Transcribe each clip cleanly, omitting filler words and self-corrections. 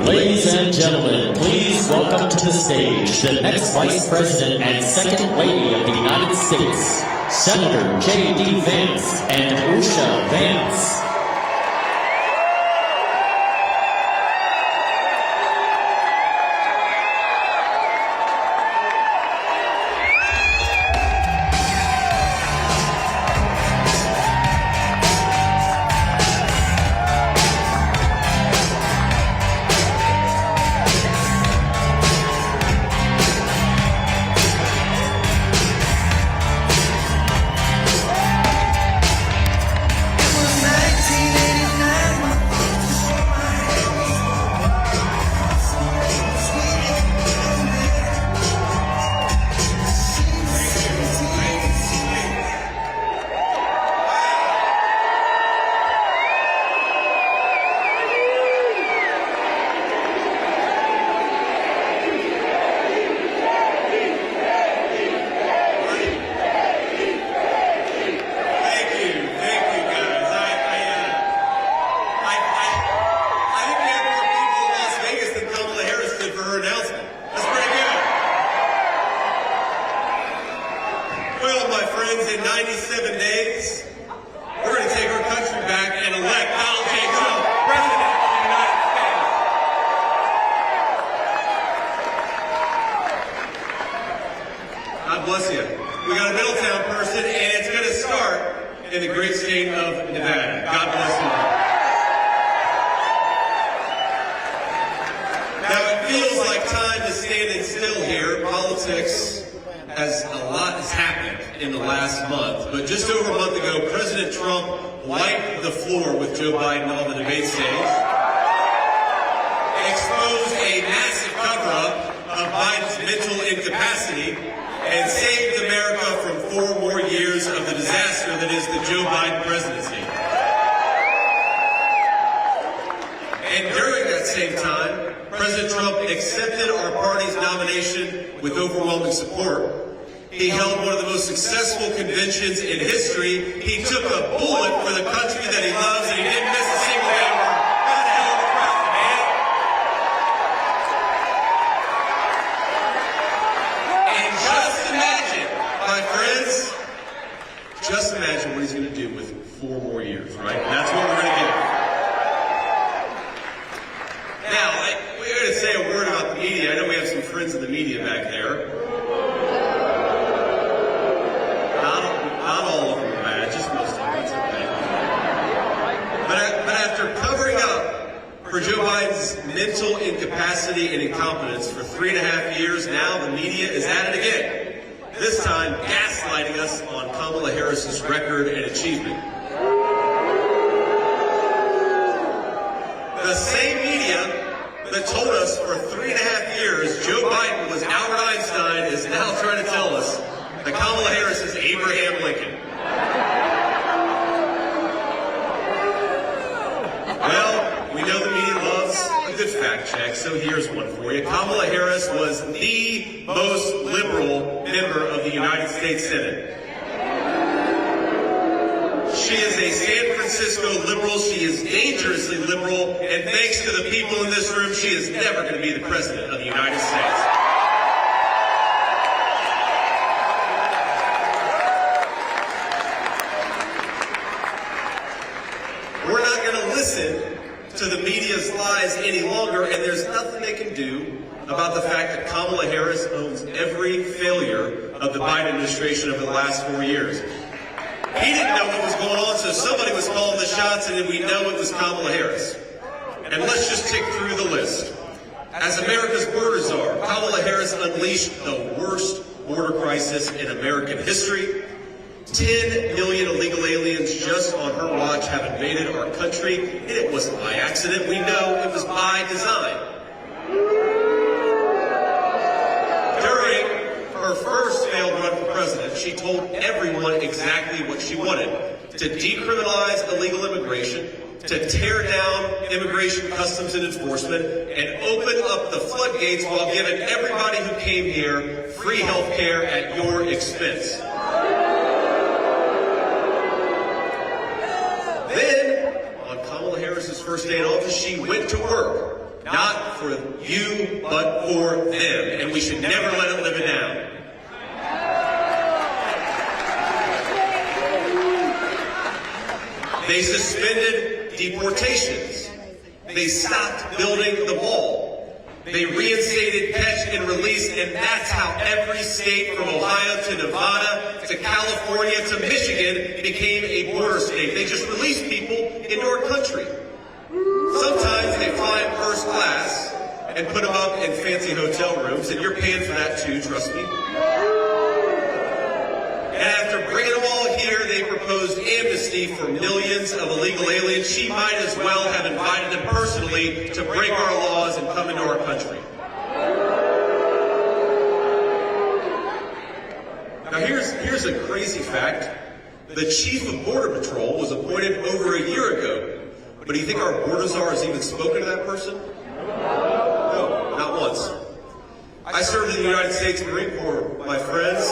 Ladies and gentlemen, please welcome to the stage the next Vice President and Second Lady of the United States, Senator JD Vance and Usha Vance. Well, my friends, in 97 days, we're going to take our country back and elect Donald J. Trump, President of the United States. God bless you. We got a Middletown person, and it's going to start in the great state of Nevada. God bless you. Now, it feels like time is standing still here. Politics a lot has happened in the last month, but just over a month ago, President Trump wiped the floor with Joe Biden on the debate stage, exposed a massive cover-up of Biden's mental incapacity, and saved America from 4 more years of the disaster that is the Joe Biden presidency. And during that same time, President Trump accepted our party's nomination with overwhelming support. He held one of the most successful conventions in history. He took a bullet for the country that he loves, and he didn't miss a single day. What the hell of a president, man? And just imagine, my friends, just imagine what he's going to do with 4 more years, right? And that's what we're going to get. Now, we're going to say a word about the media. I know we have some friends in the media back there. Not all of them are bad, just most of them. That's okay. But after covering up for Joe Biden's mental incapacity and incompetence for 3.5 years, now the media is at it again. This time, gaslighting us on Kamala Harris's record and achievement. The same media that told us for 3.5 years Joe Biden was Albert Einstein is now trying to tell us that Kamala Harris is Abraham Lincoln. Well, we know the media loves a good fact check, so here's one for you. Kamala Harris was the most liberal member of the United States Senate. She is a San Francisco liberal. She is dangerously liberal. And thanks to the people in this room, she is never going to be the president of the United States. We're not going to listen to the media's lies any longer, and there's nothing they can do about the fact that Kamala Harris owns every failure of the Biden administration over the last 4 years. He didn't know what was going on, so somebody was calling the shots, and then we know it was Kamala Harris. And let's just tick through the list. As America's border czar, Kamala Harris unleashed the worst border crisis in American history. 10 million illegal aliens just on her watch have invaded our country, and it wasn't by accident. We know it was by design. During her first failed run for president, she told everyone exactly what she wanted: to decriminalize illegal immigration, to tear down immigration customs and enforcement, and open up the floodgates while giving everybody who came here free health care at your expense. Then, on Kamala Harris's first day in office, she went to work Not for you, but for them. And we should never let it live it down. They suspended deportations. They stopped building the wall. They reinstated catch and release, and that's how every state from Ohio to Nevada to California to Michigan became a border state. They just released people into our country. Sometimes they fly in first class and put them up in fancy hotel rooms, and you're paying for that too, trust me. And after bringing them all here, they proposed amnesty for millions of illegal aliens. She might as well have invited them personally to break our laws and come into our country. Now here's a crazy fact. The chief of Border Patrol was appointed over a year ago. But do you think our border czar has even spoken to that person? No, not once. I served in the United States Marine Corps, my friends.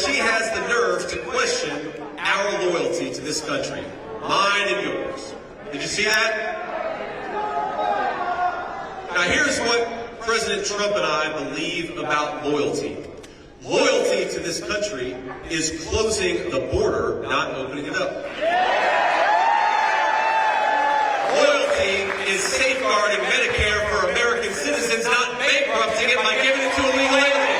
She has the nerve to question our loyalty to this country, mine and yours. Did you see that? Now here's what President Trump and I believe about loyalty. Loyalty to this country is closing the border, not opening it up. Loyalty is safeguarding Medicare for American citizens, not bankrupting it by giving it to illegal aliens.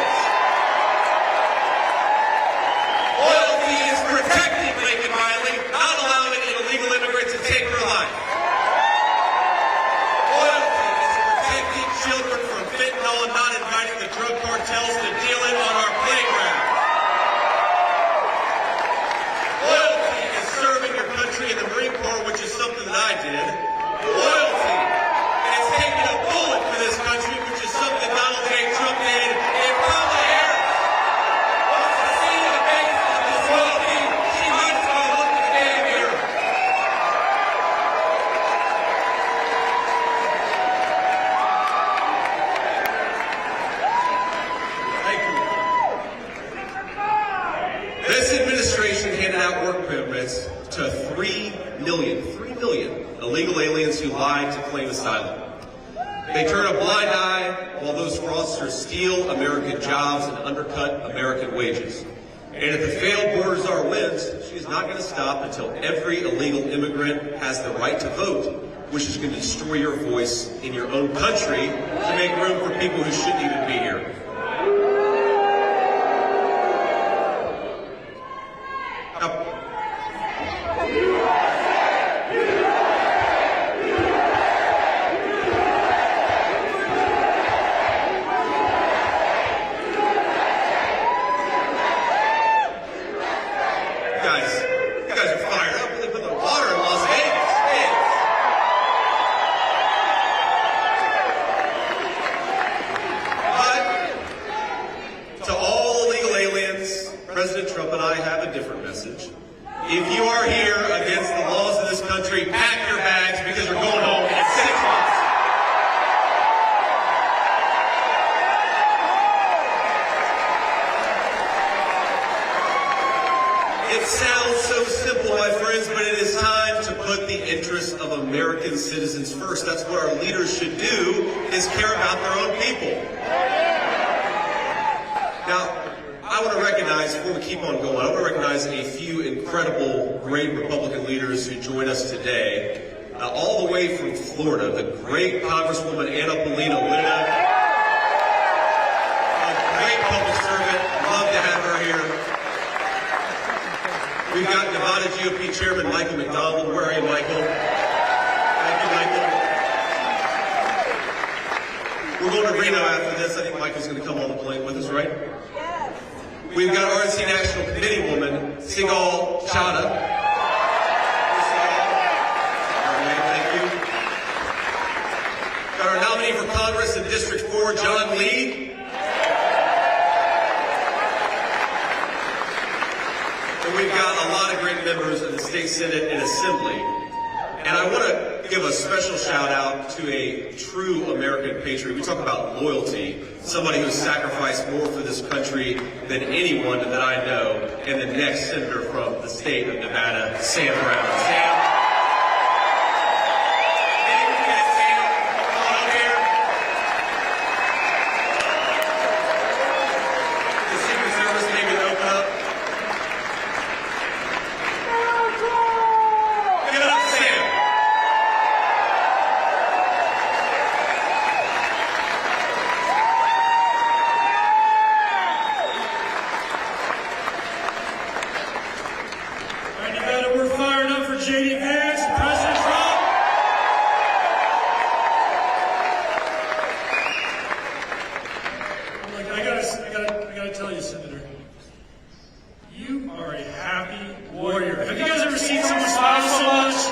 To 3 million illegal aliens who lied to claim asylum. They turn a blind eye while those fraudsters steal American jobs and undercut American wages. And if the failed border czar wins, she's not going to stop until every illegal immigrant has the right to vote, which is going to destroy your voice in your own country to make room for people who shouldn't even be here. President Trump and I have a different message. If you are here against the laws of this country, pack your bags because you're going home in 6 months. It sounds so simple, my friends, but it is time to put the interests of American citizens first. That's what our leaders should do, is care about their own people. Now, I want to recognize, before we keep on going, I want to recognize a few incredible, great Republican leaders who joined us today. All the way from Florida, the great Congresswoman Anna Paulina-Luna, a great public servant, love to have her here. We've got Nevada GOP Chairman Michael McDonald. Where are you, Michael? Thank you, Michael. We're going to Reno after this. I think Michael's going to come on the plane with us, right? We've got RNC National Committee woman, Sigal Chadha. Thank you. Got our nominee for Congress in District 4, John Lee. And we've got a lot of great members of the State Senate and Assembly. And I want to to give a special shout out to a true American patriot. We talk about loyalty, somebody who sacrificed more for this country than anyone that I know, and the next senator from the state of Nevada, Sam Brown. Sam. JD Vance and President Trump. I gotta tell you, Senator, you are a happy warrior. Have you guys ever seen someone smile so much? Is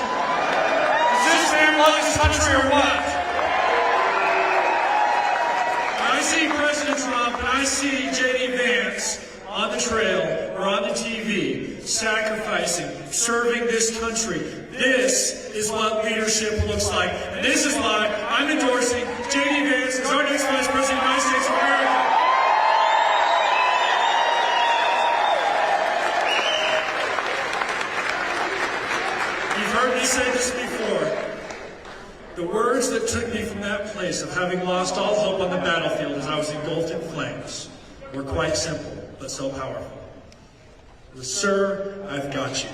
this man love this country or what? When I see President Trump and I see JD Vance on the trail or on the TV, sacrificing, serving this country. This is what leadership looks like. And this is why I'm endorsing JD Vance as our next Vice President of the United States of America. You've heard me say this before. The words that took me from that place of having lost all hope on the battlefield as I was engulfed in flames were quite simple, but so powerful. It was, "Sir, I've got you."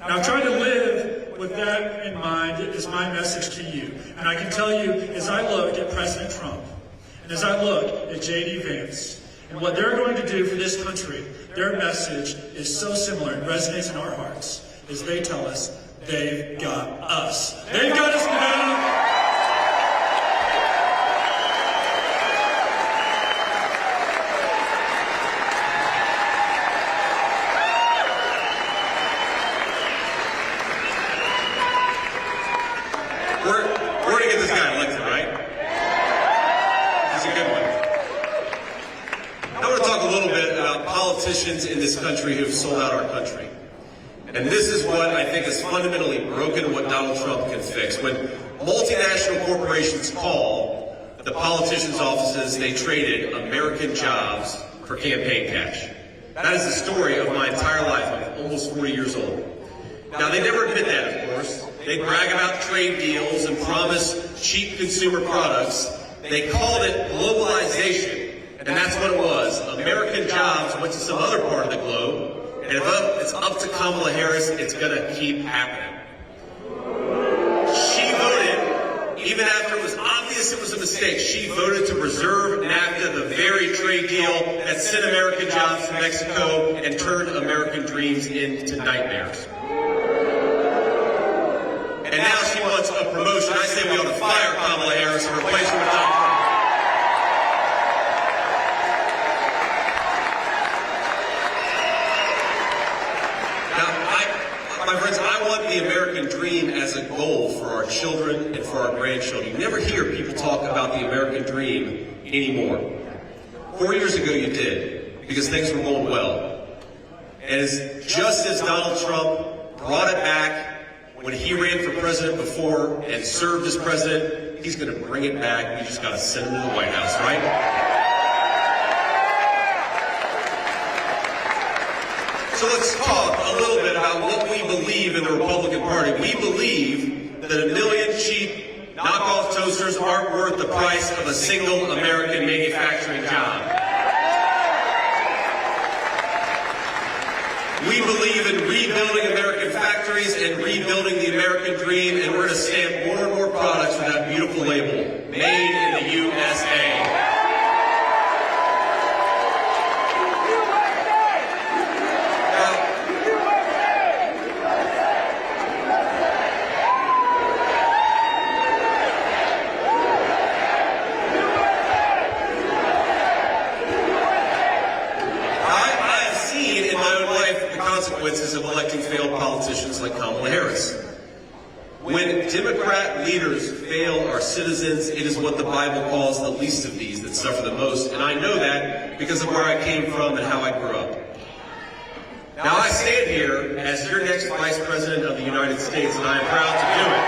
Now, try to live with that in mind is my message to you. And I can tell you, as I look at President Trump, and as I look at JD Vance, and what they're going to do for this country, their message is so similar and resonates in our hearts, as they tell us, they've got us. They've got us now. We're going to get this guy elected, right? He's a good one. I want to talk a little bit about politicians in this country who have sold out our country. And this is what I think is fundamentally broken and what Donald Trump can fix. When multinational corporations call the politicians' offices, they traded American jobs for campaign cash. That is the story of my entire life. I'm almost 40 years old. Now, they never admit that, of course. They brag about trade deals and promise cheap consumer products. They called it globalization, and that's what it was. American jobs went to some other part of the globe, and if it's up to Kamala Harris, it's going to keep happening. She voted, even after it was obvious it was a mistake, she voted to preserve NAFTA, the very trade deal that sent American jobs to Mexico and turned American dreams into nightmares. And now she wants a promotion. I say we ought to fire Kamala Harris and replace her with Donald Trump. Now, my friends, I want the American dream as a goal for our children and for our grandchildren. You never hear people talk about the American dream anymore. 4 years ago you did, because things were going well. And just as Donald Trump brought it back when he ran for president before and served as president, he's going to bring it back. We just got to send him to the White House, right? So let's talk a little bit about what we believe in the Republican Party. We believe that 1 million cheap knockoff toasters aren't worth the price of a single American manufacturing job. We believe in rebuilding American factories and rebuilding the American dream, and we're going to stamp more and more products with that beautiful label, Made in the USA. Consequences of electing failed politicians like Kamala Harris. When Democrat leaders fail our citizens, it is what the Bible calls the least of these that suffer the most, and I know that because of where I came from and how I grew up. Now, I stand here as your next Vice President of the United States, and I am proud to do it.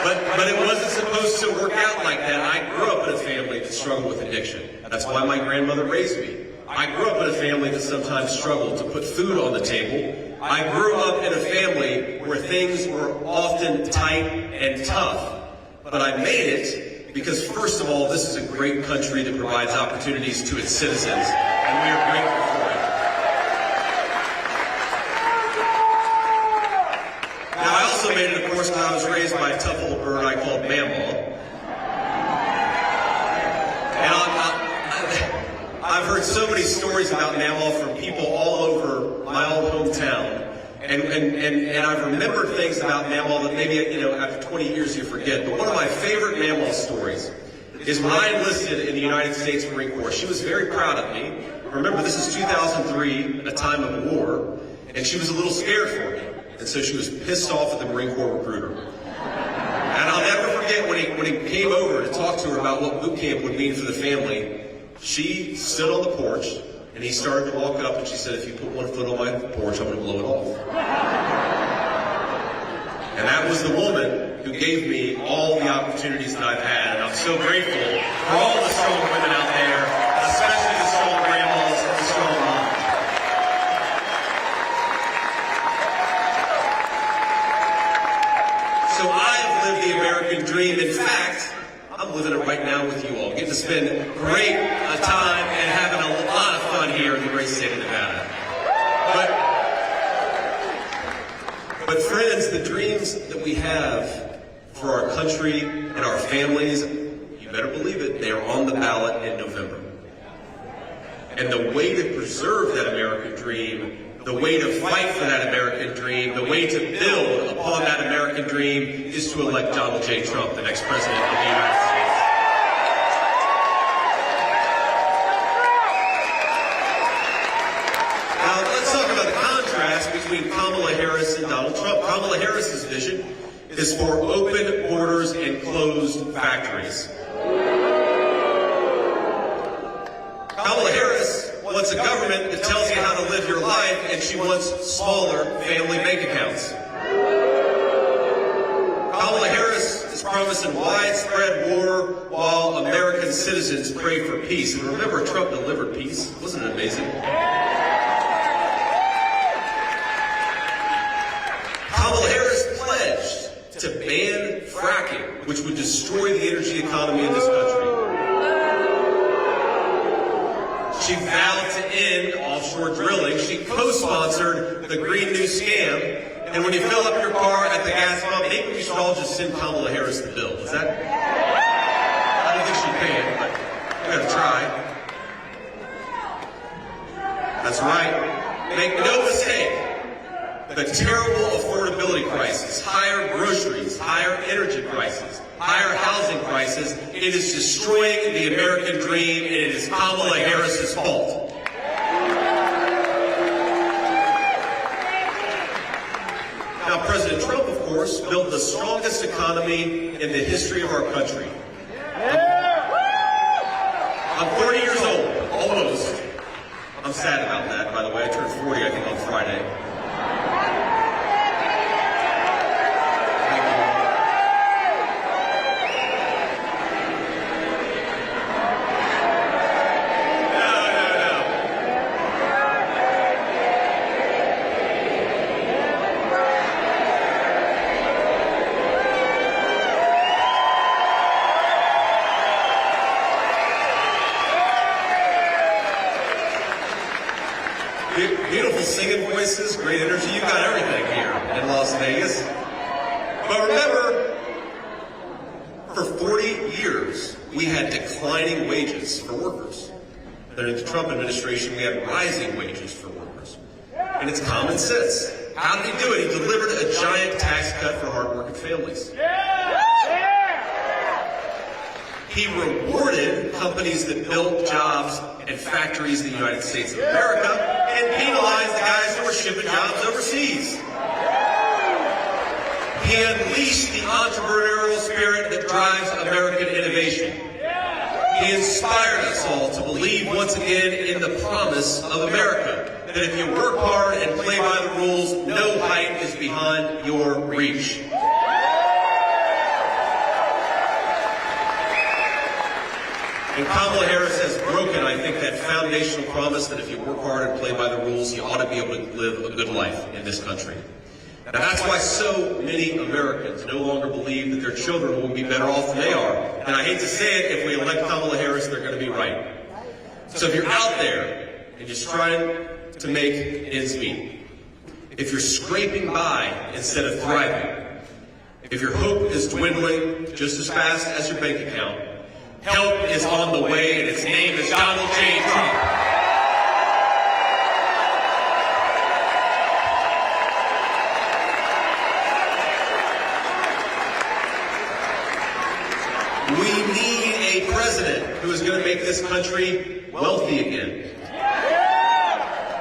But it wasn't supposed to work out like that. I grew up in a family that struggled with addiction. That's why my grandmother raised me. I grew up in a family that sometimes struggled to put food on the table. I grew up in a family where things were often tight and tough. But I made it because, first of all, this is a great country that provides opportunities to its citizens, and we are grateful for it. Now, I also made it, of course, when I was raised by a tough little bird I called Mamaw. And I've heard so many stories about Mamaw from people all over my old hometown. And I've remembered things about Mamaw that maybe, after 20 years you forget. But one of my favorite Mamaw stories is when I enlisted in the United States Marine Corps. She was very proud of me. Remember, this is 2003, a time of war, and she was a little scared for me. And so she was pissed off at the Marine Corps recruiter. And I'll never forget when he came over to talk to her about what boot camp would mean for the family. She stood on the porch, and he started to walk up, and she said, "If you put one foot on my porch, I'm going to blow it off." And that was the woman who gave me all the opportunities that I've had, and I'm so grateful for all the strong women out there, especially the strong grandmas and the strong moms. So I've lived the American dream. In fact, I'm living it right now with you all. Getting to spend great time and having a lot of fun here in the great state of Nevada. But friends, the dreams that we have for our country and our families, you better believe it, they are on the ballot in November. And the way to preserve that American dream, the way to fight for that American dream, the way to build upon that American dream is to elect Donald J. Trump, the next president of the United States. Between Kamala Harris and Donald Trump. Kamala Harris's vision is for open borders and closed factories. Kamala Harris wants a government that tells you how to live your life, and she wants smaller family bank accounts. Kamala Harris is promising widespread war while American citizens pray for peace. And remember, Trump delivered peace. Wasn't it amazing? Kamala Harris pledged to ban fracking, which would destroy the energy economy in this country. She vowed to end offshore drilling. She co-sponsored the Green New Scam. And when you fill up your car at the gas pump, maybe we should all just send Kamala Harris the bill. Is that? I don't think she can, but we gotta try. That's right. Make no mistake. The terrible affordability crisis, higher groceries, higher energy prices, higher housing prices, it is destroying the American dream, and it is Kamala Harris's fault. Now, President Trump, of course, built the strongest economy in the history of our country. I'm 40 years old, almost. I'm sad about that, by the way. I turned 40, I think, on Friday. Beautiful singing voices, great energy. You've got everything here in Las Vegas. But remember, for 40 years, we had declining wages for workers. Under the Trump administration, we had rising wages for workers. And it's common sense. How did he do it? He delivered a giant tax cut for hardworking families. He rewarded companies that built jobs and factories in the United States of America and penalized the guys who were shipping jobs overseas. He unleashed the entrepreneurial spirit that drives American innovation. He inspired us all to believe once again in the promise of America, that if you work hard and play by the rules, no height is beyond your reach. And Kamala Harris has broken, I think, that foundational promise that if you work hard and play by the rules, you ought to be able to live a good life in this country. Now, that's why so many Americans no longer believe that their children will be better off than they are. And I hate to say it, if we elect Kamala Harris, they're going to be right. So if you're out there and just trying to make ends meet, if you're scraping by instead of thriving, if your hope is dwindling just as fast as your bank account, help is on the way, and its name is Donald J. Trump. We need a president who is going to make this country wealthy again.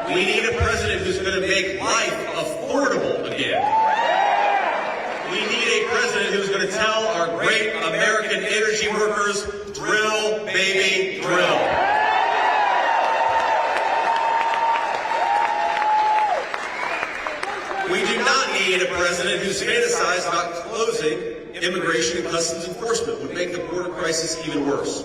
We need a president who's going to make life affordable again. We need a president who's going to tell our great American energy workers, drill, baby, drill. We do not need a president who's fantasized about closing immigration and customs enforcement would make the border crisis even worse.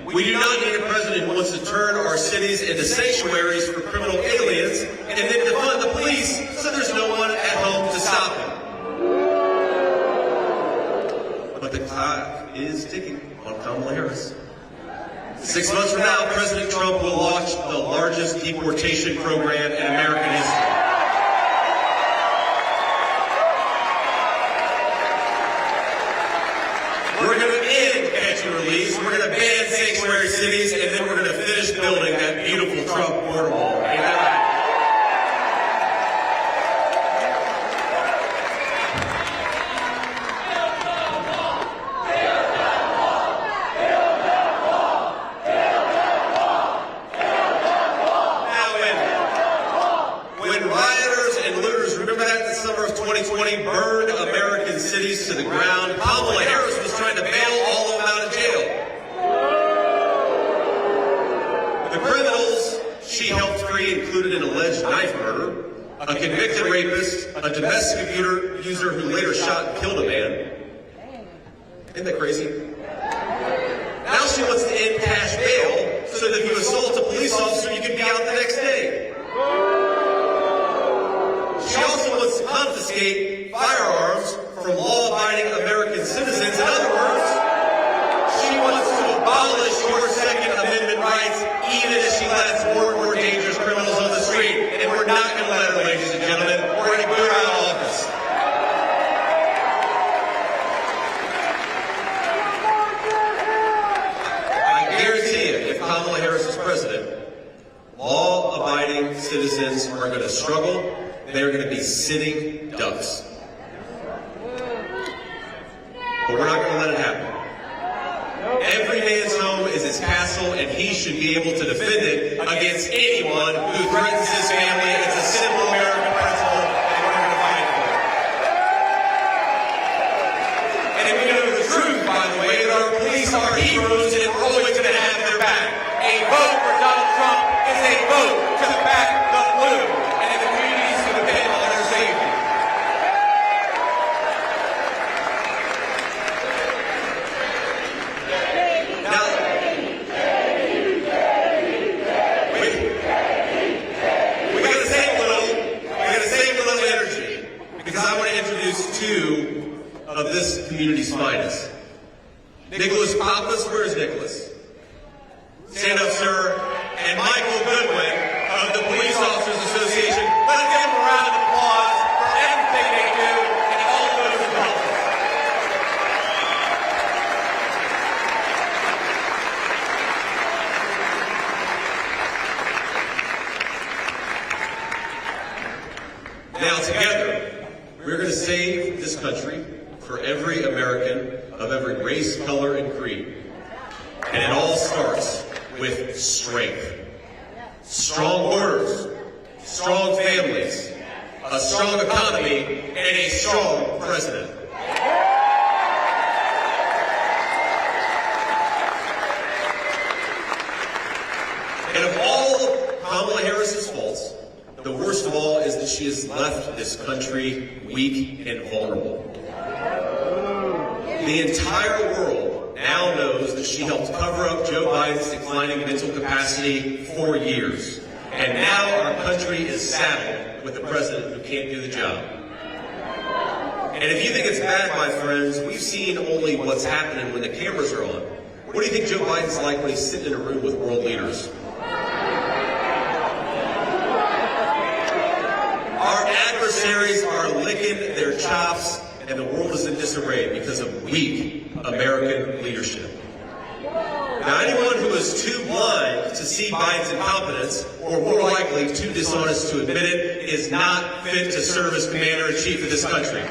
We do not need a president who wants to turn our cities into sanctuaries for criminal aliens and then defund the police so there's no one at home to stop him. But the clock is ticking on Kamala Harris. 6 months from now, President Trump will launch the largest deportation program in American history. We're going to end catch and release. We're going to ban sanctuary cities, and then we're going to finish building that beautiful Trump border wall. Ain't that right? Now, when rioters and looters, remember that in the summer of 2020, burned American cities to the ground, Kamala Harris was trying to bail all of them out of jail. The criminals she helped free included an alleged knife murderer, a convicted rapist, a domestic abuser who later shot and killed a man. Isn't that crazy? Now she wants to end cash bail so that if you assault a police officer, you can be out the next day. She also wants to confiscate firearms from law-abiding American citizens. In other words, she wants to abolish your Second Amendment rights even as she lets more and more dangerous criminals on the street. And we're not going to let her, ladies and gentlemen. We're going to put her out of office. I guarantee you, if Kamala Harris is president, law-abiding citizens are going to struggle. They're going to be sitting ducks. But we're not going to let it happen. Every man's home is his castle, and he should be able to defend it against anyone who threatens his family. It's a simple American principle, and we're going to fight for it. And if we know the truth, by the way, that our police are heroes, and we're always going to have their back. A vote for Donald Trump is a vote to back the blue, and if the communities to depend on their safety. Two of this community's finest. Nicholas Pappas, where's Nicholas? Stand up, sir. And Michael Goodwin of the Police Officers Association. Let's give them a round of applause for everything they do and all those involved. Now together, we're going to save this country for every American of every race, color, and creed. And it all starts with strength. Strong borders, strong families, a strong economy, and a strong president. And of all of Kamala Harris's faults, the worst of all is that she has left this country weak and vulnerable. The entire world now now knows that she helped cover up Joe Biden's declining mental capacity for years. And now our country is saddled with a president who can't do the job. And if you think it's bad, my friends, we've seen only what's happening when the cameras are on. What do you think Joe Biden's like when he's sitting in a room with world leaders? Our adversaries are licking their chops, and the world is in disarray because of weak American leadership. Now, anyone who is too blind to see Biden's incompetence, or more likely too dishonest to admit it, is not fit to serve as commander-in-chief of this country.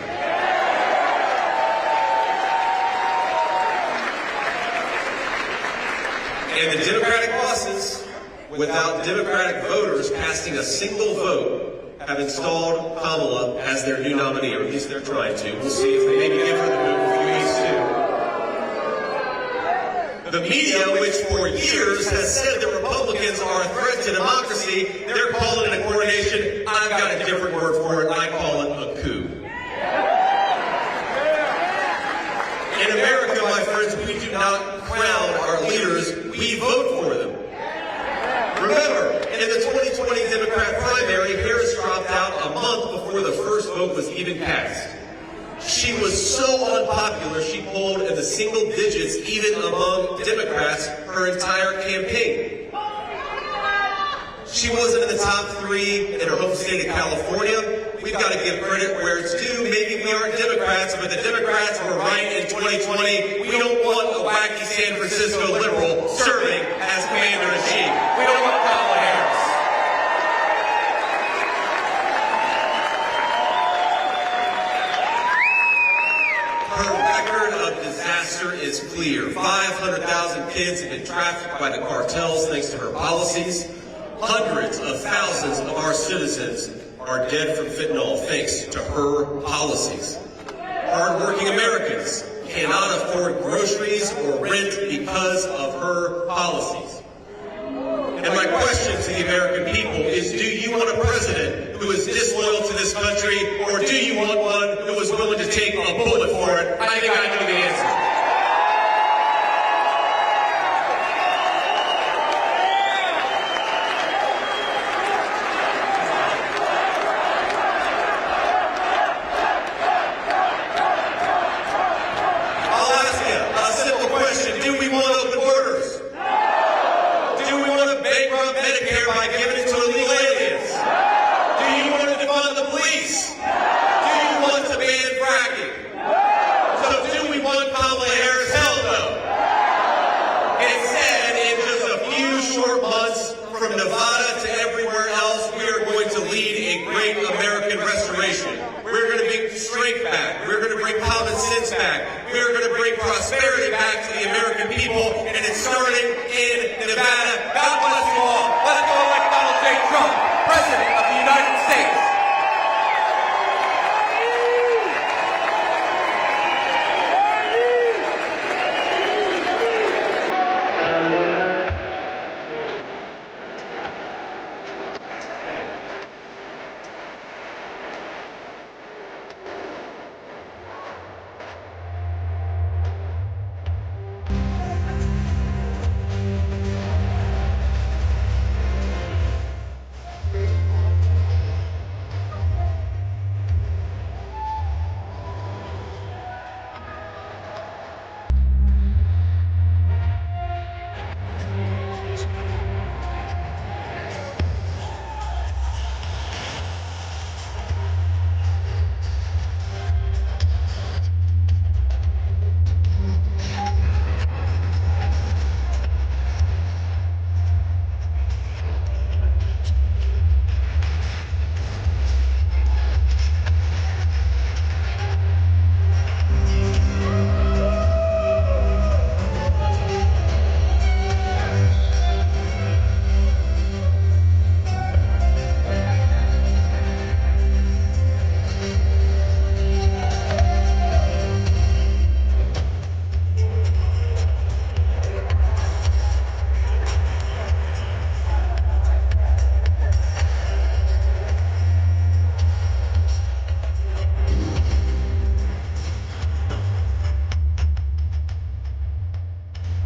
And the Democratic bosses, without Democratic voters casting a single vote, have installed Kamala as their new nominee, or at least they're trying to. We'll see if they maybe give her the vote a few weeks too. The media, which for years has said that Republicans are a threat to democracy, they're calling it a coronation. I've got a different word for it. I call it a coup. In America, my friends, we do not crown our leaders, we vote for them. Remember, in the 2020 Democrat primary, Harris dropped out a month before the first vote was even cast. She was so unpopular, she polled in the single digits even among Democrats her entire campaign. She wasn't in the top 3 in her home state of California. We've got to give credit where it's due. Maybe we aren't Democrats, but the Democrats were right in 2020. We don't want a wacky San Francisco liberal serving as commander-in-chief. We don't want Kamala Harris. Her record of disaster is clear. 500,000 kids have been trafficked by the cartels thanks to her policies. Hundreds of thousands of our citizens are dead from fentanyl thanks to her policies. Hardworking Americans cannot afford groceries or rent because of her policies. And my question to the American people is, do you want a president who is disloyal to this country, or do you want one who is willing to take a bullet for it? I think I know the answer. From Nevada to everywhere else, we are going to lead a great American restoration. We're going to bring strength back. We're going to bring common sense back. We're going to bring prosperity back to the American people, and it's starting in Nevada. God bless